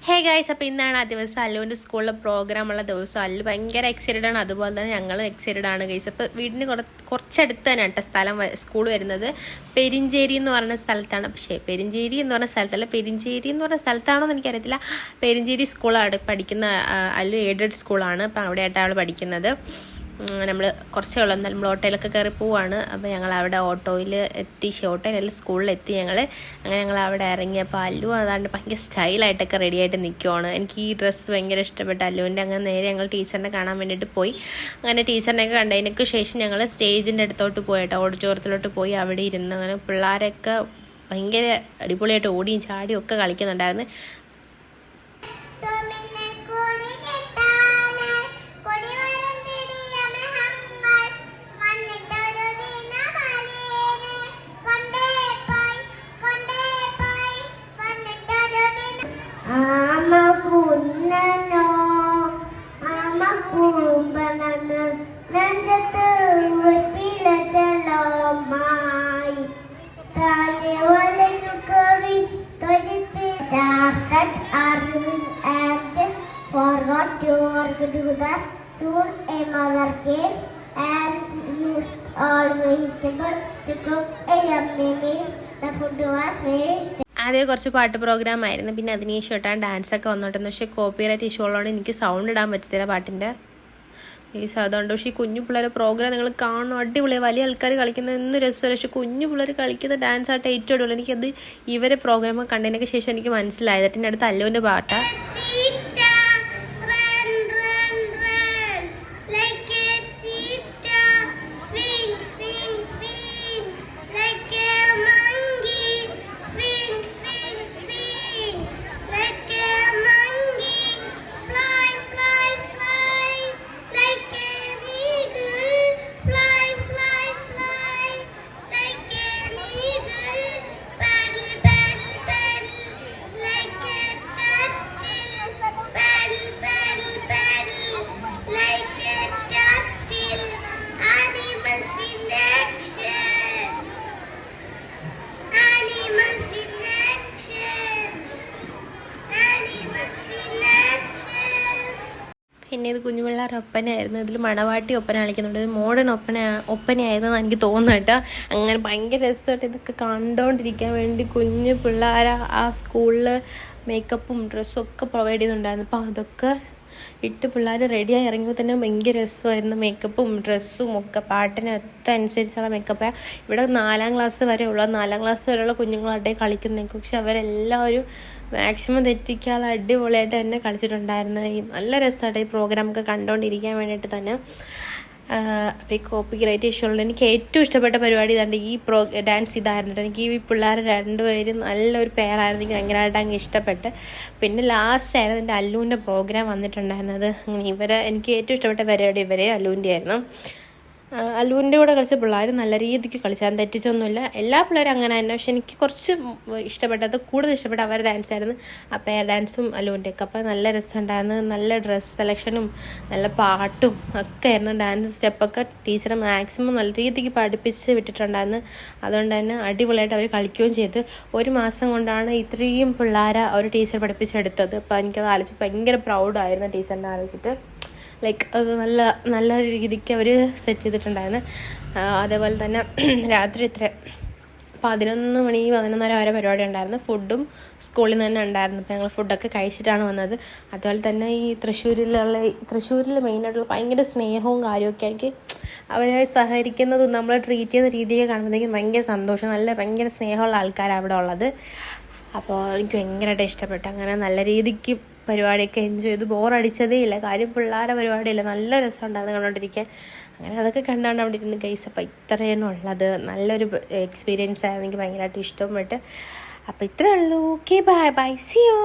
Hey guys, അപ്പോൾ ഇന്നാണ് ആ ദിവസം അല്ലുവിൻ്റെ സ്കൂളിലെ പ്രോഗ്രാമുള്ള ദിവസം. അല്ലു ഭയങ്കര എക്സൈറ്റഡ് ആണ്, അതുപോലെ തന്നെ ഞങ്ങളും എക്സൈറ്റഡ് ആണ് ഗൈസ്. അപ്പോൾ വീടിന് കുറച്ചടുത്ത് തന്നെ കേട്ടോ സ്ഥലം, സ്കൂൾ വരുന്നത് പെരിഞ്ചേരി എന്ന് പറയുന്ന സ്ഥലത്താണ്. പക്ഷേ പെരിഞ്ചേരി എന്ന് പറഞ്ഞ സ്ഥലത്തല്ല, പെരിഞ്ചേരി എന്ന് പറഞ്ഞ സ്ഥലത്താണോ എന്ന് എനിക്കറിയത്തില്ല. പെരിഞ്ചേരി സ്കൂളാണ് പഠിക്കുന്ന. അല്ലു എയ്ഡഡ് സ്കൂളാണ്, അപ്പോൾ അവിടെയായിട്ടാണ് അവൾ പഠിക്കുന്നത്. നമ്മൾ കുറച്ചേ ഉള്ളൂ, എന്നാലും നമ്മൾ ഓട്ടോയിലൊക്കെ കയറി പോവാണ്. അപ്പോൾ ഞങ്ങൾ അവിടെ ഓട്ടോയിൽ എത്തി, ഓട്ടോയിലല്ല സ്കൂളിലെത്തി അങ്ങനെ ഞങ്ങൾ അവിടെ ഇറങ്ങിയപ്പോൾ അല്ലു അതാണ്ട് ഭയങ്കര സ്റ്റൈലായിട്ടൊക്കെ റെഡിയായിട്ട് നിൽക്കുവാണ്. എനിക്ക് ഈ ഡ്രസ്സ് ഭയങ്കര ഇഷ്ടപ്പെട്ടു അല്ലുവിൻ്റെ. അങ്ങനെ നേരെ ഞങ്ങൾ ടീച്ചറിനെ കാണാൻ വേണ്ടിയിട്ട് പോയി. അങ്ങനെ ടീച്ചറിനെയൊക്കെ കണ്ടതിനൊക്കെ ശേഷം ഞങ്ങൾ സ്റ്റേജിൻ്റെ അടുത്തോട്ട് പോയിട്ടോ, ഓഡിറ്റോറിയത്തിലോട്ട് പോയി അവിടെ ഇരുന്ന് അങ്ങനെ പിള്ളേരൊക്കെ ഭയങ്കര അടിപൊളിയായിട്ട് ഓടിയും ചാടിയും ഒക്കെ കളിക്കുന്നുണ്ടായിരുന്നു. Arguing and forgot to work together. Soon a mother came and used all vegetables to cook a yummy meal. The food was very ആദ്യം കുറച്ച് പാട്ട് പ്രോഗ്രാം ആയിരുന്നു, പിന്നെ അതിനുശേഷം ഇട്ടാൻ ഡാൻസൊക്കെ വന്നോട്ടെന്ന്. പക്ഷേ കോപ്പിറൈറ്റ് ഇഷ്യൂ ഉള്ളതുകൊണ്ട് എനിക്ക് സൗണ്ട് ഇടാൻ പറ്റത്തില്ല പാട്ടിൻ്റെ ഈസ്. അതുകൊണ്ട് പക്ഷേ ഈ കുഞ്ഞു പിള്ളേരെ പ്രോഗ്രാം നിങ്ങൾ കാണണം, അടിപൊളിയാണ്. വലിയ ആൾക്കാർ കളിക്കുന്ന എന്നും രസമല്ല, പക്ഷേ കുഞ്ഞു പിള്ളേർ കളിക്കുന്ന ഡാൻസ് ആയിട്ട് ഏറ്റവും അടിപൊളി. എനിക്കത് ഇവരെ പ്രോഗ്രാം കണ്ടതിനൊക്കെ ശേഷം എനിക്ക് മനസ്സിലായത്. എൻ്റെ അടുത്ത് അല്ലുവിൻ്റെ പാട്ടാണ്. പിന്നെ ഇത് കുഞ്ഞു പിള്ളേരുടെ ഒപ്പനയായിരുന്നു. ഇതിൽ മണവാട്ടി ഒപ്പന കളിക്കുന്നുണ്ട്, ഒരു മോഡേൺ ഒപ്പനയായിരുന്നെന്ന് എനിക്ക് തോന്നുന്നു കേട്ടോ. അങ്ങനെ ഭയങ്കര രസമായിട്ട് ഇതൊക്കെ കണ്ടുകൊണ്ടിരിക്കാൻ വേണ്ടി കുഞ്ഞു പിള്ളേർ ആ സ്കൂളിൽ മേക്കപ്പും ഡ്രസ്സും ഒക്കെ പ്രൊവൈഡ് ചെയ്യുന്നുണ്ടായിരുന്നു. അപ്പോൾ അതൊക്കെ ഇട്ട് പിള്ളേർ റെഡിയായി ഇറങ്ങിയപ്പോൾ തന്നെ ഭയങ്കര രസമായിരുന്നു. മേക്കപ്പും ഡ്രസ്സും ഒക്കെ പാട്ടിനൊത്ത അനുസരിച്ചുള്ള മേക്കപ്പ്. ഇവിടെ 4ാം ക്ലാസ് വരെ ഉള്ള 4ാം ക്ലാസ് വരെയുള്ള കുഞ്ഞുങ്ങളാട്ടെ കളിക്കുന്നേക്കും, പക്ഷെ അവരെല്ലാവരും മാക്സിമം തെറ്റിക്കാതെ അടിപൊളിയായിട്ട് തന്നെ കളിച്ചിട്ടുണ്ടായിരുന്നു. ഈ നല്ല രസമായിട്ട് ഈ പ്രോഗ്രാമൊക്കെ കണ്ടുകൊണ്ടിരിക്കാൻ വേണ്ടിയിട്ട് തന്നെ. അപ്പോൾ ഈ കോപ്പിറൈറ്റ് ഇഷ്യൂ ഉള്ളത് എനിക്ക് ഏറ്റവും ഇഷ്ടപ്പെട്ട പരിപാടി ഇതാണ്ട് ഈ ഡാൻസ് ഇതായിരുന്നു. എനിക്ക് ഈ പിള്ളേർ രണ്ടുപേരും നല്ലൊരു പെയറായിരുന്നു, എനിക്ക് ഭയങ്കരമായിട്ട് അങ്ങ് ഇഷ്ടപ്പെട്ട്. പിന്നെ ലാസ്റ്റ് ആയിരുന്നു എൻ്റെ അല്ലുവിൻ്റെ പ്രോഗ്രാം വന്നിട്ടുണ്ടായിരുന്നത്. അങ്ങനെ എനിക്ക് ഏറ്റവും ഇഷ്ടപ്പെട്ട പരിപാടി ഇവരെ അല്ലുവിൻ്റെ ആയിരുന്നു. അല്ലുവിൻ്റെ കൂടെ കളിച്ച പിള്ളേർ നല്ല രീതിക്ക് കളിച്ചാൽ തെറ്റിച്ചൊന്നുമില്ല. എല്ലാ പിള്ളേരും അങ്ങനെ തന്നെ, പക്ഷെ എനിക്ക് കുറച്ച് കൂടുതൽ ഇഷ്ടപ്പെട്ട അവരുടെ ഡാൻസ് ആയിരുന്നു, ആ പെയർ ഡാൻസും അല്ലുവിൻ്റെയൊക്കെ. അപ്പോൾ നല്ല രസമുണ്ടായിരുന്നു. നല്ല ഡ്രസ്സ് സെലക്ഷനും നല്ല പാട്ടും ഒക്കെ ആയിരുന്നു. ഡാൻസ് സ്റ്റെപ്പൊക്കെ ടീച്ചർ മാക്സിമം നല്ല രീതിക്ക് പഠിപ്പിച്ച് വിട്ടിട്ടുണ്ടായിരുന്നു. അതുകൊണ്ട് തന്നെ അടിപൊളിയായിട്ട് അവർ കളിക്കുകയും ചെയ്ത്. 1 മാസം കൊണ്ടാണ് ഇത്രയും പിള്ളേരെ ഒരു ടീച്ചർ പഠിപ്പിച്ചെടുത്തത്. അപ്പോൾ എനിക്കത് ആലോചിച്ച് ഭയങ്കര പ്രൗഡായിരുന്നു ടീച്ചറിനെ ആലോചിച്ചിട്ട്. അത് നല്ല രീതിക്ക് അവർ സെറ്റ് ചെയ്തിട്ടുണ്ടായിരുന്നു. അതേപോലെ തന്നെ രാത്രി 11 മണി 11:30 വരെ പരിപാടി ഉണ്ടായിരുന്നു. ഫുഡും സ്കൂളിൽ നിന്ന് തന്നെ ഉണ്ടായിരുന്നു. അപ്പോൾ ഞങ്ങൾ ഫുഡൊക്കെ കഴിച്ചിട്ടാണ് വന്നത്. അതുപോലെ തന്നെ ഈ തൃശ്ശൂരിൽ മെയിനായിട്ടുള്ള ഭയങ്കര സ്നേഹവും കാര്യമൊക്കെ എനിക്ക് അവരെ സഹകരിക്കുന്നതും നമ്മളെ ട്രീറ്റ് ചെയ്യുന്ന രീതിയൊക്കെ കാണുമ്പോഴത്തേക്കും ഭയങ്കര സന്തോഷം. ഭയങ്കര സ്നേഹമുള്ള ആൾക്കാരാണ് അവിടെ ഉള്ളത്. അപ്പോൾ എനിക്ക് ഭയങ്കരമായിട്ട് ഇഷ്ടപ്പെട്ടു. അങ്ങനെ നല്ല രീതിക്ക് പരിപാടിയൊക്കെ എൻജോയ് ചെയ്തു. ബോറടിച്ചതേ ഇല്ല, കാര്യം പിള്ളേരുടെ പരിപാടിയില്ല, നല്ല രസമുണ്ടായിരുന്നു കണ്ടുകൊണ്ടിരിക്കാൻ. അങ്ങനെ അതൊക്കെ കണ്ടാണ് അവിടെ ഇരുന്ന് ഗൈസ്. അപ്പോൾ ഇത്രയാണ് ഉള്ളത്. നല്ലൊരു എക്സ്പീരിയൻസ് ആയിരുന്നു, എനിക്ക് ഭയങ്കരമായിട്ട് ഇഷ്ടപ്പെട്ട്. അപ്പോൾ ഇത്രയേ ഉള്ളൂ. Okay, bye bye, see U.